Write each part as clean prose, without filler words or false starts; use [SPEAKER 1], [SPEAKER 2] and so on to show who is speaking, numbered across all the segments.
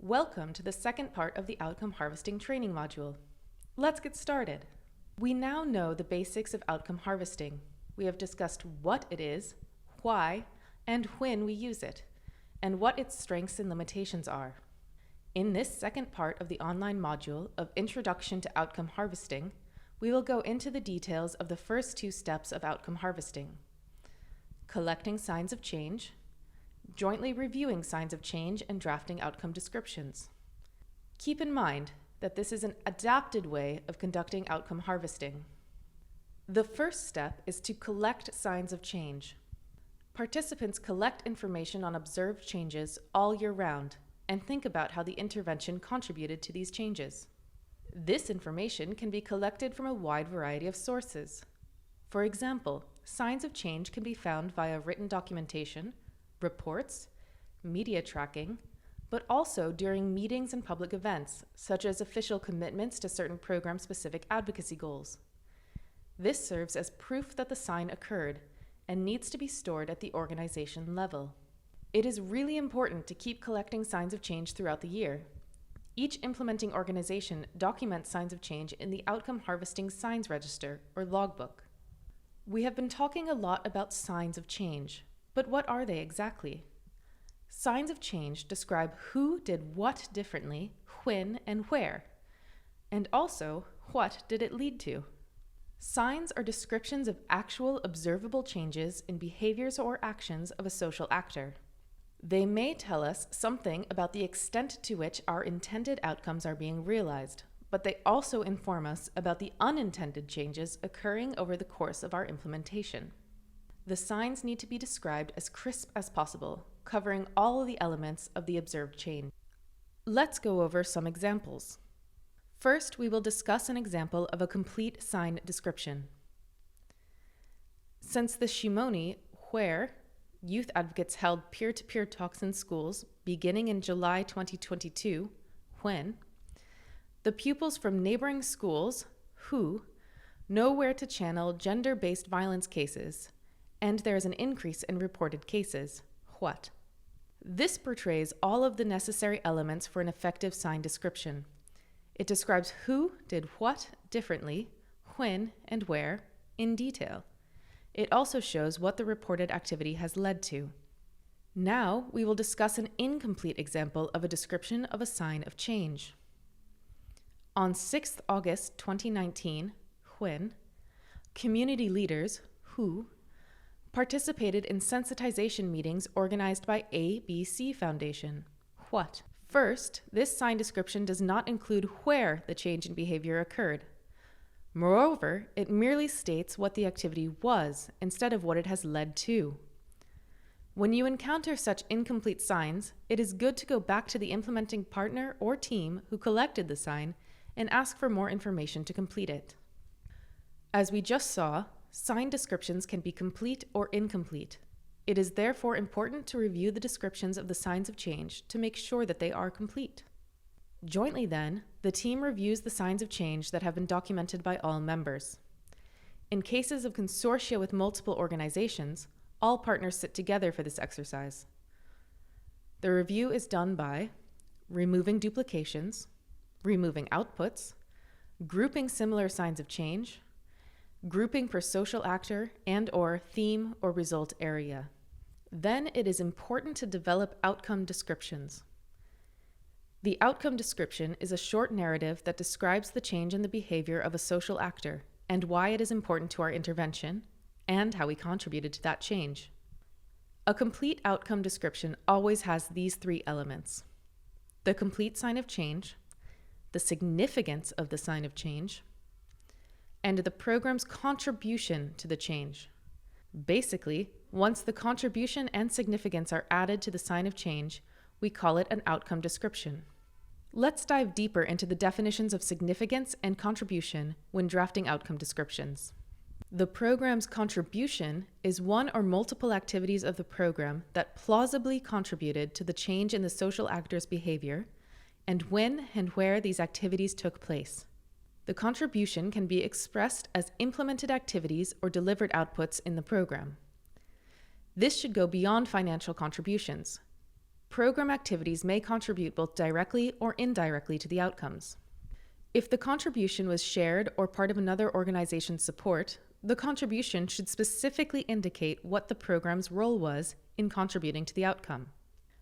[SPEAKER 1] Welcome to the second part of the Outcome Harvesting training module. Let's get started. We now know the basics of outcome harvesting. We have discussed what it is, why, and when we use it, and what its strengths and limitations are. In this second part of the online module of Introduction to Outcome Harvesting, we will go into the details of the first two steps of outcome harvesting: collecting signs of change, jointly reviewing signs of change, and drafting outcome descriptions. Keep in mind that this is an adapted way of conducting outcome harvesting. The first step is to collect signs of change. Participants collect information on observed changes all year round and think about how the intervention contributed to these changes. This information can be collected from a wide variety of sources. For example, signs of change can be found via written documentation, reports, media tracking, but also during meetings and public events, such as official commitments to certain program-specific advocacy goals. This serves as proof that the sign occurred and needs to be stored at the organization level. It is really important to keep collecting signs of change throughout the year. Each implementing organization documents signs of change in the Outcome Harvesting Signs Register, or logbook. We have been talking a lot about signs of change. But what are they exactly? Signs of change describe who did what differently, when, and where, and also what did it lead to. Signs are descriptions of actual observable changes in behaviors or actions of a social actor. They may tell us something about the extent to which our intended outcomes are being realized, but they also inform us about the unintended changes occurring over the course of our implementation. The signs need to be described as crisp as possible, covering all of the elements of the observed change. Let's go over some examples. First, we will discuss an example of a complete sign description. Since the Shimoni, where youth advocates held peer-to-peer talks in schools beginning in July 2022, when the pupils from neighboring schools, who know where to channel gender-based violence cases, and there is an increase in reported cases, what? This portrays all of the necessary elements for an effective sign description. It describes who did what differently, when, and where, in detail. It also shows what the reported activity has led to. Now, we will discuss an incomplete example of a description of a sign of change. On 6th August 2019, when community leaders, who participated in sensitization meetings organized by ABC Foundation. What? First, this sign description does not include where the change in behavior occurred. Moreover, it merely states what the activity was instead of what it has led to. When you encounter such incomplete signs, it is good to go back to the implementing partner or team who collected the sign and ask for more information to complete it. As we just saw, sign descriptions can be complete or incomplete. It is therefore important to review the descriptions of the signs of change to make sure that they are complete. Jointly then, the team reviews the signs of change that have been documented by all members. In cases of consortia with multiple organizations, all partners sit together for this exercise. The review is done by removing duplications, removing outputs, grouping similar signs of change, grouping per social actor and/or theme or result area. Then it is important to develop outcome descriptions. The outcome description is a short narrative that describes the change in the behavior of a social actor and why it is important to our intervention and how we contributed to that change. A complete outcome description always has these three elements: the complete sign of change, the significance of the sign of change, and the program's contribution to the change. Basically, once the contribution and significance are added to the sign of change, we call it an outcome description. Let's dive deeper into the definitions of significance and contribution when drafting outcome descriptions. The program's contribution is one or multiple activities of the program that plausibly contributed to the change in the social actor's behavior, and when and where these activities took place. The contribution can be expressed as implemented activities or delivered outputs in the program. This should go beyond financial contributions. program activities may contribute both directly or indirectly to the outcomes. If the contribution was shared or part of another organization's support, the contribution should specifically indicate what the program's role was in contributing to the outcome.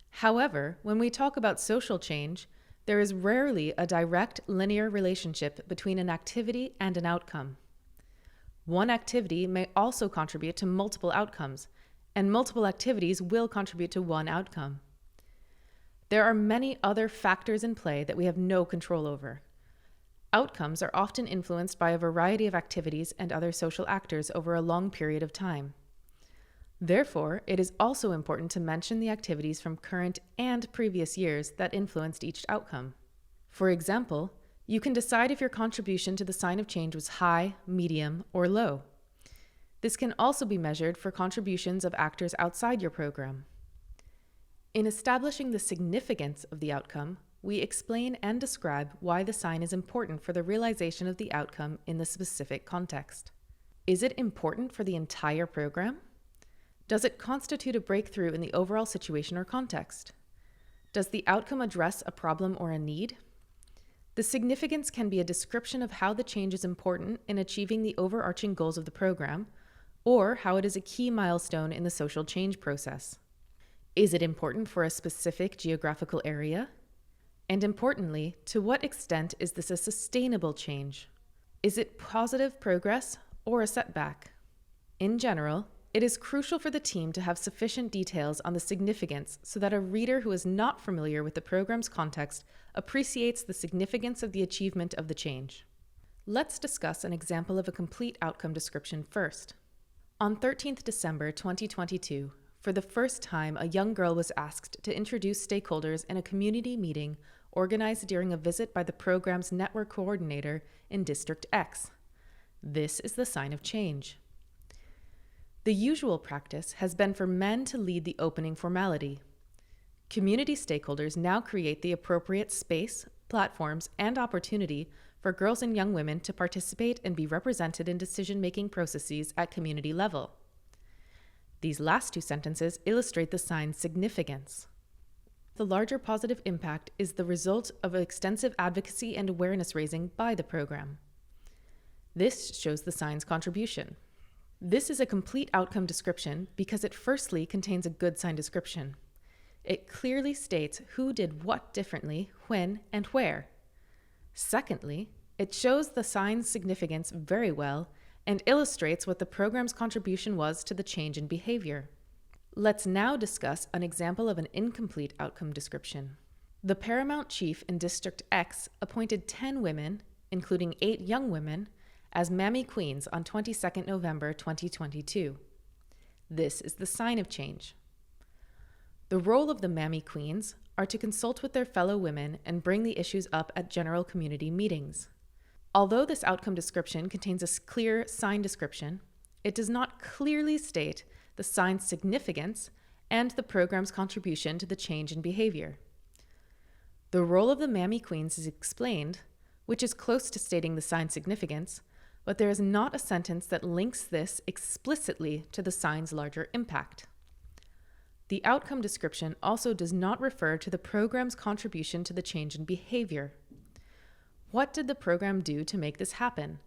[SPEAKER 1] However, when we talk about social change, there is rarely a direct linear relationship between an activity and an outcome. One activity may also contribute to multiple outcomes, and multiple activities will contribute to one outcome. There are many other factors in play that we have no control over. Outcomes are often influenced by a variety of activities and other social actors over a long period of time. Therefore, it is also important to mention the activities from current and previous years that influenced each outcome. For example, you can decide if your contribution to the sign of change was high, medium, or low. This can also be measured for contributions of actors outside your program. In establishing the significance of the outcome, we explain and describe why the sign is important for the realization of the outcome in the specific context. Is it important for the entire program? Does it constitute a breakthrough in the overall situation or context? Does the outcome address a problem or a need? The significance can be a description of how the change is important in achieving the overarching goals of the program, or how it is a key milestone in the social change process. Is it important for a specific geographical area? And importantly, to what extent is this a sustainable change? Is it positive progress or a setback? In general, it is crucial for the team to have sufficient details on the significance so that a reader who is not familiar with the program's context appreciates the significance of the achievement of the change. Let's discuss an example of a complete outcome description first. On 13th December 2022, for the first time, a young girl was asked to introduce stakeholders in a community meeting organized during a visit by the program's network coordinator in District X. This is the sign of change. The usual practice has been for men to lead the opening formality. Community stakeholders now create the appropriate space, platforms, and opportunity for girls and young women to participate and be represented in decision-making processes at community level. These last two sentences illustrate the sign's significance. The larger positive impact is the result of extensive advocacy and awareness raising by the program. This shows the sign's contribution. This is a complete outcome description because it firstly contains a good sign description. It clearly states who did what differently, when, and where. Secondly, it shows the sign's significance very well and illustrates what the program's contribution was to the change in behavior. Let's now discuss an example of an incomplete outcome description. The Paramount Chief in District X appointed 10 women, including 8 young women, as Mammy Queens on 22nd November 2022. This is the sign of change. The role of the Mammy Queens are to consult with their fellow women and bring the issues up at general community meetings. Although this outcome description contains a clear sign description, it does not clearly state the sign's significance and the program's contribution to the change in behavior. The role of the Mammy Queens is explained, which is close to stating the sign's significance, but there is not a sentence that links this explicitly to the sign's larger impact. The outcome description also does not refer to the program's contribution to the change in behavior. What did the program do to make this happen?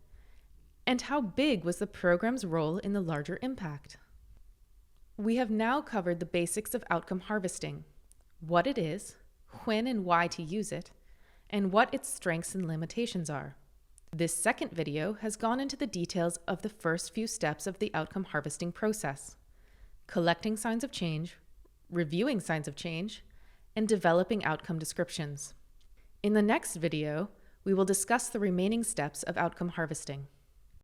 [SPEAKER 1] And how big was the program's role in the larger impact? We have now covered the basics of outcome harvesting, what it is, when and why to use it, and what its strengths and limitations are. This second video has gone into the details of the first few steps of the outcome harvesting process: collecting signs of change, reviewing signs of change, and developing outcome descriptions. In the next video, we will discuss the remaining steps of outcome harvesting.